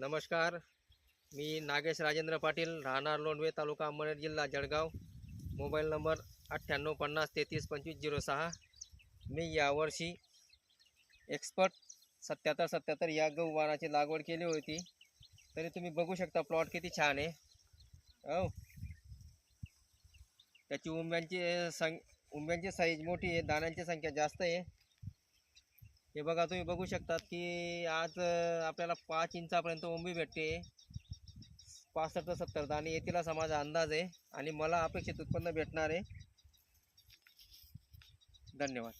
नमस्कार. मी नागेश राजेंद्र पाटील, राहणार लोंढवे, तालुका अंबरनेर, जिल्हा जळगाव. Mobile number 9850332506. मी यावर्षी एक्सपर्ट 7777 या गहू वाणाची लागवड केली होती. तरी तुम्ही बघू शकता प्लॉट किती छान आहे. हो, त्याची उंब्यांची साईज मोठी आहे, दाण्यांची संख्या जास्त आहे. हे बघा, तुम्ही बघू शकतात की आज आपल्याला 5 इंचापर्यंत उंबी भेटते. 65 ते 70 दाणे येतील असा माझा अंदाज आहे आणि मला अपेक्षित उत्पन्न भेटणार आहे. धन्यवाद.